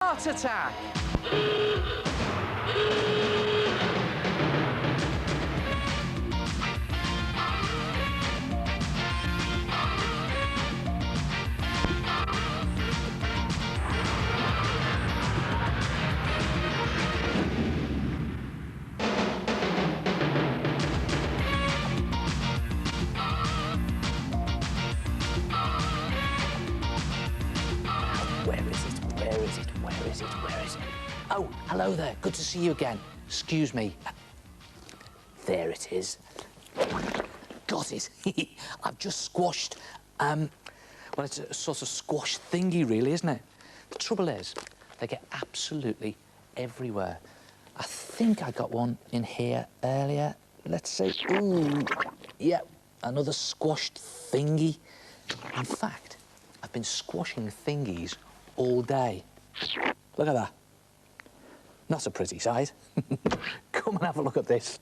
Heart attack! Where is it? Oh, hello there. Good to see you again. Excuse me. There it is. Got it. I've just squashed, well, it's a sort of squash thingy, really, isn't it? The trouble is, they get absolutely everywhere. I think I got one in here earlier. Let's see. Ooh, yeah, another squashed thingy. In fact, I've been squashing thingies all day. Look at that. Not a pretty sight. Come and have a look at this.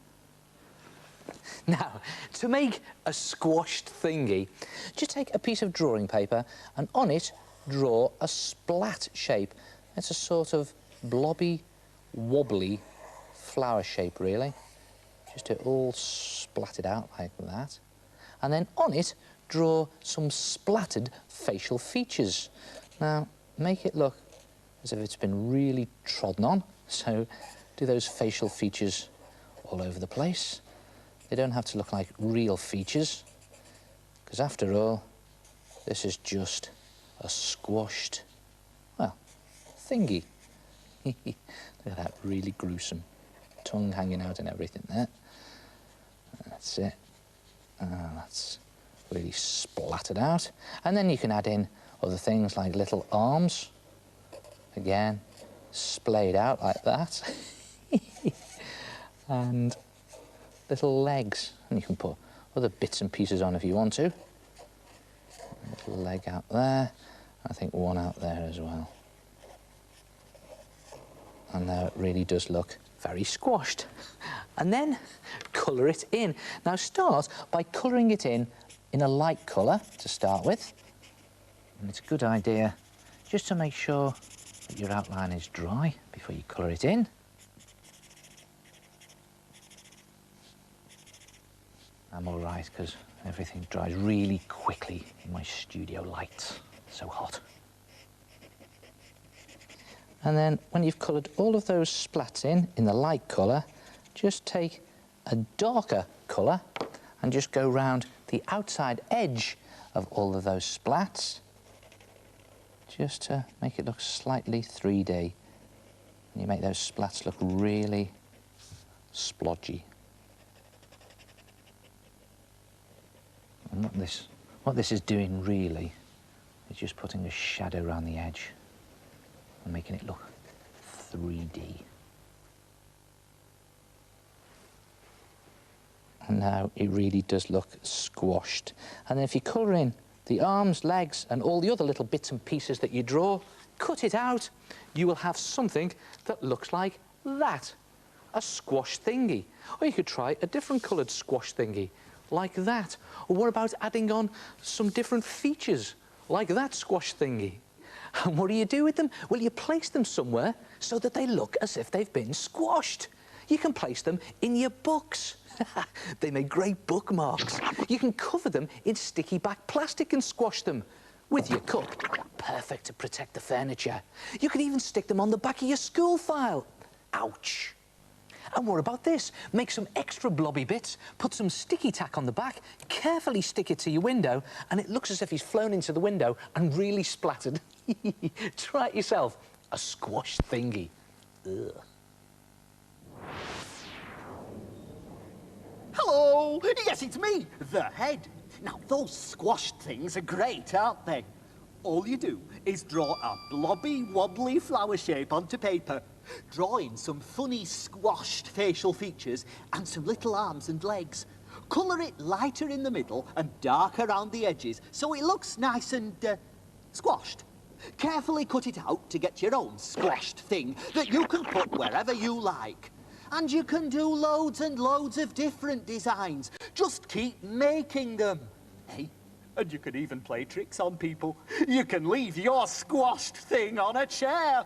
Now, to make a squashed thingy, just take a piece of drawing paper and on it draw a splat shape. It's a sort of blobby, wobbly flower shape, really. Just do it all splatted out like that. And then on it, draw some splattered facial features. Now, make it look as if it's been really trodden on. So do those facial features all over the place. They don't have to look like real features, because after all, this is just a squashed, well, thingy. Look at that really gruesome tongue hanging out and everything there. That's it. That's really splattered out. And then you can add in other things like little arms. Again, splayed out like that. And little legs. And you can put other bits and pieces on if you want to. A little leg out there. I think one out there as well. And now it really does look very squashed. And then colour it in. Now start by colouring it in a light colour to start with. And it's a good idea just to make sure that your outline is dry before you colour it in. I'm all right because everything dries really quickly in my studio lights. It's so hot. And then when you've coloured all of those splats in the light colour, just take a darker colour and just go round the outside edge of all of those splats, just to make it look slightly 3D. And you make those splats look really splodgy. And what this is doing really is just putting a shadow around the edge and making it look 3D. And now it really does look squashed. And then if you colour in the arms, legs, and all the other little bits and pieces that you draw, cut it out, you will have something that looks like that. A squash thingy. Or you could try a different coloured squash thingy, like that. Or what about adding on some different features, like that squash thingy? And what do you do with them? Well, you place them somewhere so that they look as if they've been squashed. You can place them in your books. They make great bookmarks. You can cover them in sticky back plastic and squash them with your cup. Perfect to protect the furniture. You can even stick them on the back of your school file. Ouch. And what about this? Make some extra blobby bits, put some sticky tack on the back, carefully stick it to your window, and it looks as if he's flown into the window and really splattered. Try it yourself. A squash thingy. Ugh. Hello! Yes, it's me, the head. Now, those squashed things are great, aren't they? All you do is draw a blobby, wobbly flower shape onto paper, draw in some funny squashed facial features and some little arms and legs. Colour it lighter in the middle and darker around the edges so it looks nice and squashed. Carefully cut it out to get your own squashed thing that you can put wherever you like. And you can do loads and loads of different designs. Just keep making them. Hey, And you can even play tricks on people. You can leave your squashed thing on a chair.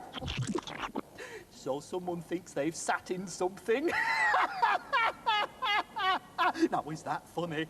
So someone thinks they've sat in something. Now, is that funny?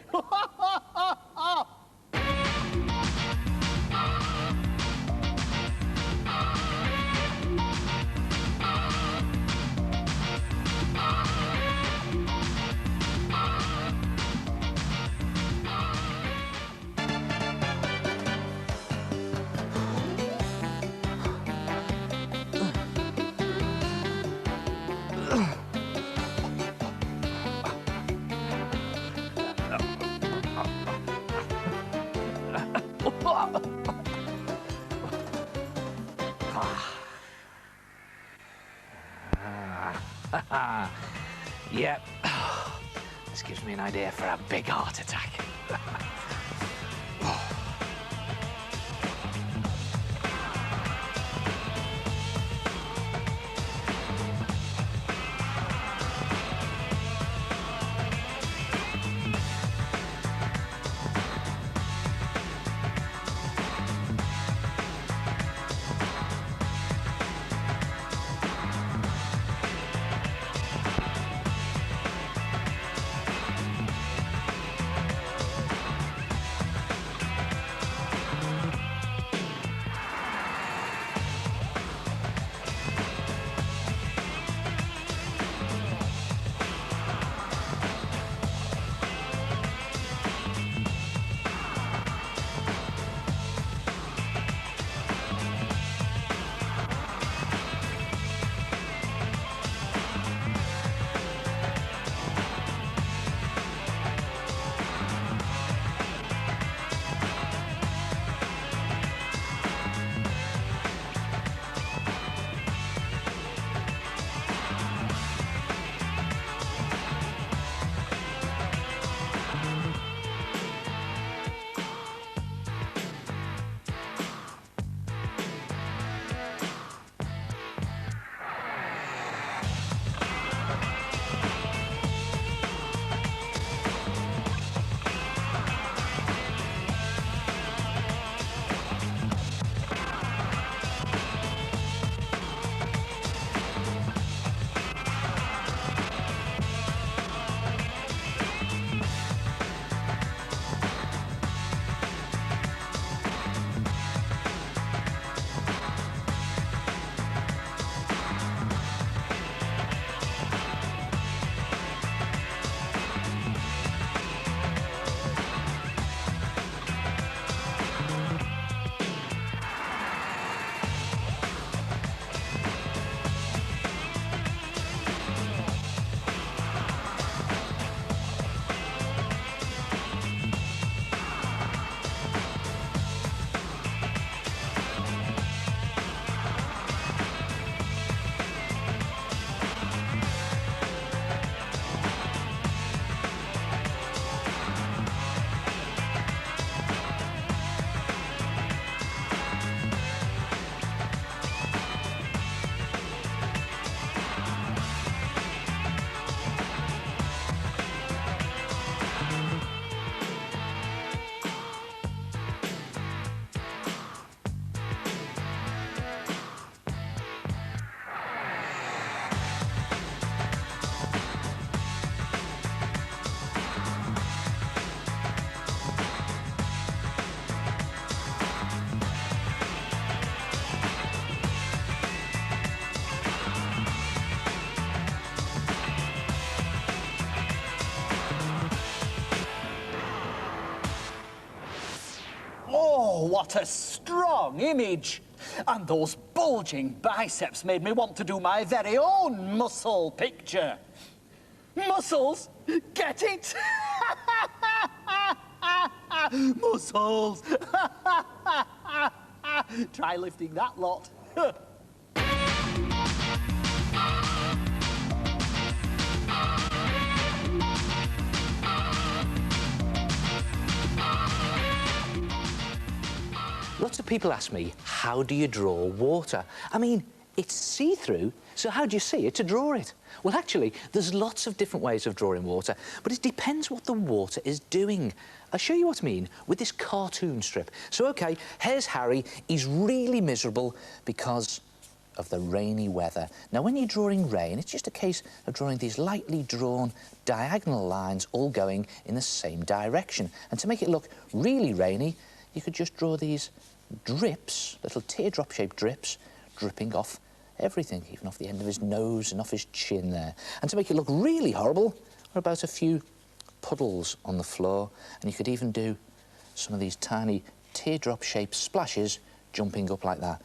Yep. This gives me an idea for a big heart attack. Oh, what a strong image! And those bulging biceps made me want to do my very own muscle picture. Muscles? Get it? Muscles! Try lifting that lot. Lots of people ask me, how do you draw water? I mean, it's see-through, so how do you see it to draw it? Well, actually, there's lots of different ways of drawing water, but it depends what the water is doing. I'll show you what I mean with this cartoon strip. So, OK, here's Harry. He's really miserable because of the rainy weather. Now, when you're drawing rain, it's just a case of drawing these lightly drawn diagonal lines all going in the same direction. And to make it look really rainy, you could just draw these drips, little teardrop-shaped drips, dripping off everything, even off the end of his nose and off his chin there. And to make it look really horrible, what about a few puddles on the floor? And you could even do some of these tiny teardrop-shaped splashes jumping up like that,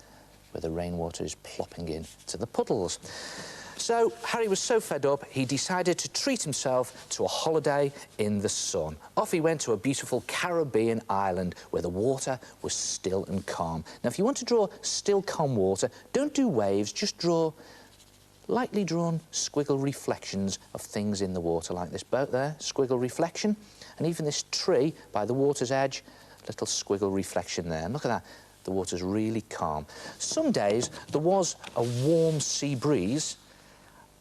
where the rainwater is plopping in to the puddles. So Harry was so fed up, he decided to treat himself to a holiday in the sun. Off he went to a beautiful Caribbean island where the water was still and calm. Now, if you want to draw still, calm water, don't do waves, just draw lightly drawn squiggle reflections of things in the water, like this boat there, squiggle reflection, and even this tree by the water's edge, little squiggle reflection there. And look at that, the water's really calm. Some days there was a warm sea breeze,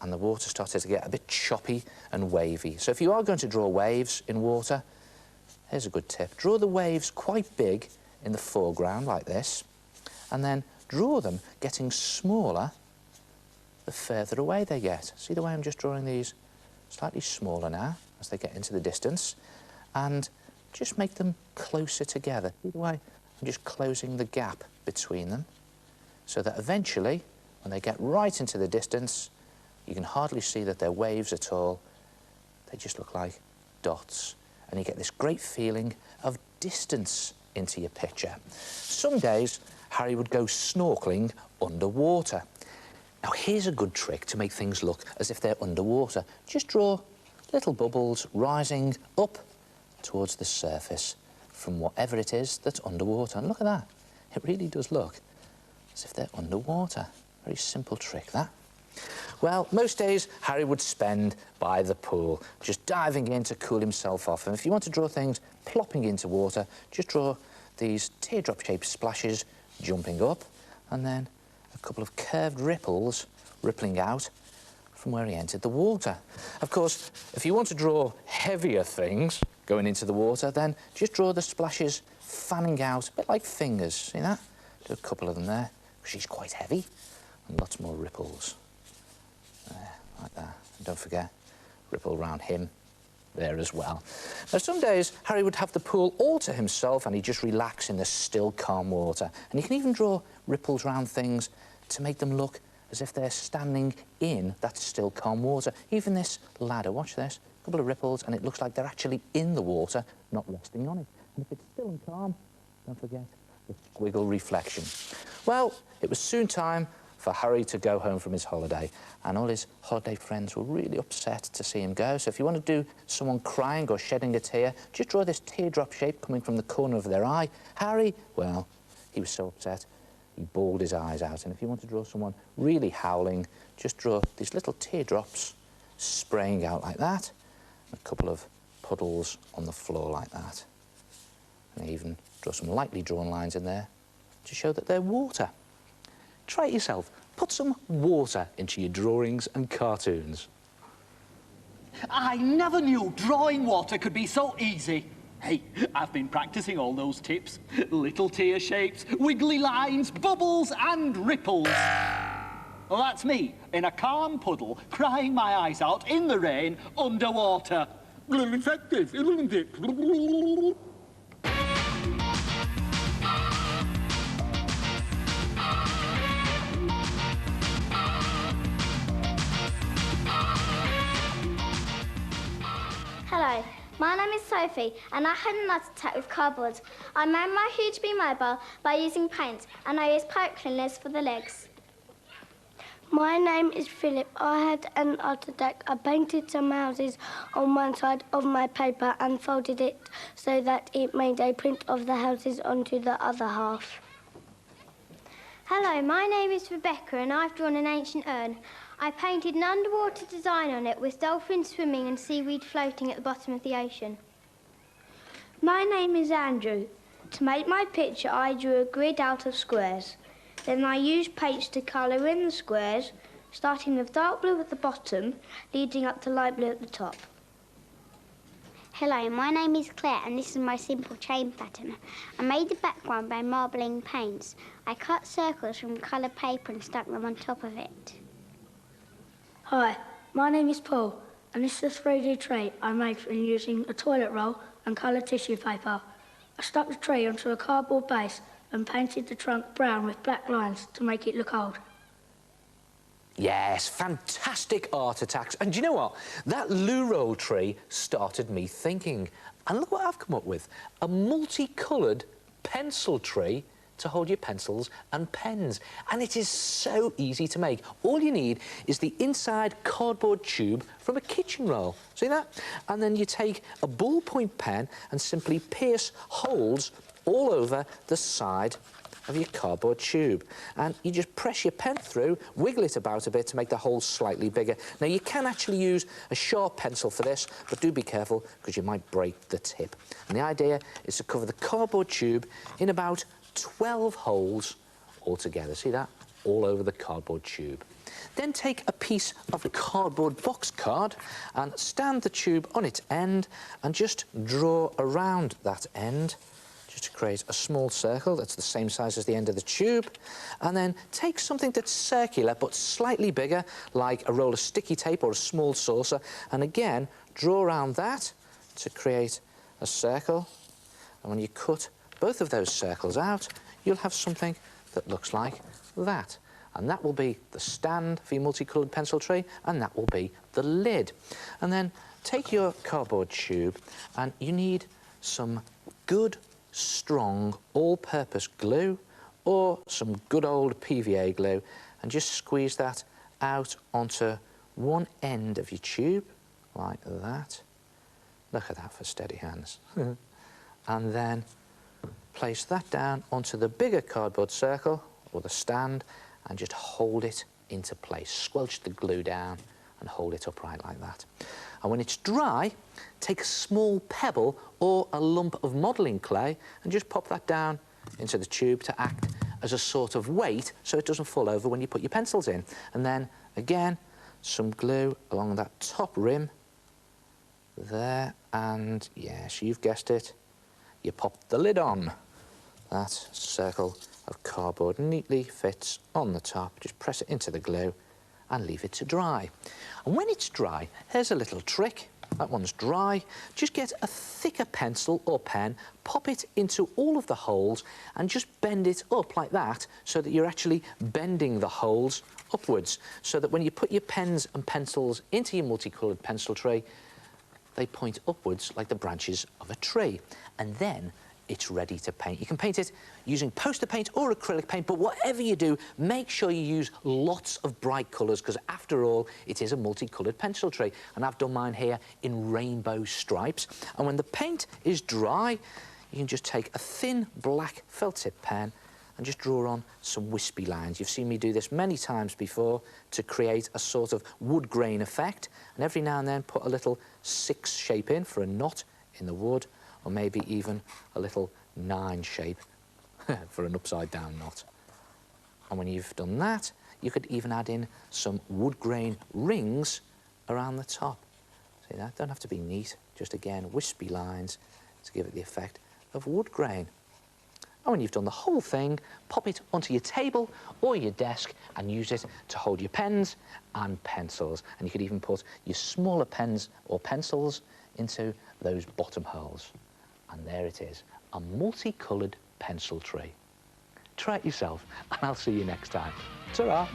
and the water started to get a bit choppy and wavy. So if you are going to draw waves in water, here's a good tip. Draw the waves quite big in the foreground, like this, and then draw them getting smaller the further away they get. See the way I'm just drawing these slightly smaller now as they get into the distance, and just make them closer together. See the way I'm just closing the gap between them, so that eventually, when they get right into the distance, you can hardly see that they're waves at all. They just look like dots. And you get this great feeling of distance into your picture. Some days, Harry would go snorkeling underwater. Now, here's a good trick to make things look as if they're underwater. Just draw little bubbles rising up towards the surface from whatever it is that's underwater. And look at that. It really does look as if they're underwater. Very simple trick, that. Well, most days Harry would spend by the pool, just diving in to cool himself off. And if you want to draw things plopping into water, just draw these teardrop-shaped splashes jumping up, and then a couple of curved ripples rippling out from where he entered the water. Of course, if you want to draw heavier things going into the water, then just draw the splashes fanning out, a bit like fingers. See that? Do a couple of them there, because she's quite heavy, and lots more ripples. There, like that. And don't forget, ripple around him there as well. Now, some days, Harry would have the pool all to himself and he'd just relax in the still, calm water. And you can even draw ripples around things to make them look as if they're standing in that still, calm water. Even this ladder, watch this, a couple of ripples, and it looks like they're actually in the water, not resting on it. And if it's still and calm, don't forget the squiggle reflection. Well, it was soon time for Harry to go home from his holiday, and all his holiday friends were really upset to see him go. So if you want to do someone crying or shedding a tear, just draw this teardrop shape coming from the corner of their eye. Harry, well, he was so upset, he bawled his eyes out. And if you want to draw someone really howling, just draw these little teardrops spraying out like that, and a couple of puddles on the floor like that. And even draw some lightly drawn lines in there to show that they're water. Try it yourself. Put some water into your drawings and cartoons. I never knew drawing water could be so easy. Hey, I've been practicing all those tips. Little tear shapes, wiggly lines, bubbles and ripples. Well, that's me, in a calm puddle, crying my eyes out in the rain, underwater. Effective, isn't it? Hello, my name is Sophie and I had a nut attack with cardboard. I made my huge bee mobile by using paint and I used pipe cleaners for the legs. My name is Philip. I had an art attack. I painted some houses on one side of my paper and folded it so that it made a print of the houses onto the other half. Hello, my name is Rebecca and I've drawn an ancient urn. I painted an underwater design on it with dolphins swimming and seaweed floating at the bottom of the ocean. My name is Andrew. To make my picture, I drew a grid out of squares. Then I use paints to colour in the squares, starting with dark blue at the bottom, leading up to light blue at the top. Hello, my name is Claire and this is my simple chain pattern. I made the background by marbling paints. I cut circles from coloured paper and stuck them on top of it. Hi, my name is Paul, and this is a 3D tree I made from using a toilet roll and coloured tissue paper. I stuck the tree onto a cardboard base and painted the trunk brown with black lines to make it look old. Yes, fantastic art attacks. And do you know what? That loo roll tree started me thinking. And look what I've come up with. A multicoloured pencil tree to hold your pencils and pens. And it is so easy to make. All you need is the inside cardboard tube from a kitchen roll. See that? And then you take a ballpoint pen and simply pierce holes all over the side of your cardboard tube, and you just press your pen through, wiggle it about a bit to make the hole slightly bigger. Now you can actually use a sharp pencil for this, but do be careful because you might break the tip. And the idea is to cover the cardboard tube in about 12 holes altogether. See that? All over the cardboard tube. Then take a piece of cardboard box card and stand the tube on its end and just draw around that end, just to create a small circle that's the same size as the end of the tube, and then take something that's circular but slightly bigger, like a roll of sticky tape or a small saucer, and again draw around that to create a circle. And when you cut both of those circles out, you'll have something that looks like that. And that will be the stand for your multicoloured pencil tray, and that will be the lid. And then take your cardboard tube, and you need some good strong all-purpose glue or some good old PVA glue, and just squeeze that out onto one end of your tube like that. Look at that for steady hands. And then place that down onto the bigger cardboard circle or the stand and just hold it into place. Squelch the glue down and hold it upright like that. And when it's dry, take a small pebble or a lump of modelling clay and just pop that down into the tube to act as a sort of weight so it doesn't fall over when you put your pencils in. And then, again, some glue along that top rim there, and yes, you've guessed it, you pop the lid on. That circle of cardboard neatly fits on the top. Just press it into the glue and leave it to dry. And when it's dry, here's a little trick. That one's dry. Just get a thicker pencil or pen, pop it into all of the holes and just bend it up like that so that you're actually bending the holes upwards, so that when you put your pens and pencils into your multicoloured pencil tray, they point upwards like the branches of a tree. And then it's ready to paint. You can paint it using poster paint or acrylic paint, but whatever you do, make sure you use lots of bright colours, because after all, it is a multicoloured pencil tray. And I've done mine here in rainbow stripes. And when the paint is dry, you can just take a thin black felt tip pen and just draw on some wispy lines. You've seen me do this many times before to create a sort of wood grain effect. And every now and then put a little 6 shape in for a knot in the wood, or maybe even a little 9 shape for an upside down knot. And when you've done that, you could even add in some wood grain rings around the top. See that? Don't have to be neat, just again wispy lines to give it the effect of wood grain. And when you've done the whole thing, pop it onto your table or your desk and use it to hold your pens and pencils. And you could even put your smaller pens or pencils into those bottom holes. And there it is, a multicoloured pencil tray. Try it yourself, and I'll see you next time. Ta-ra!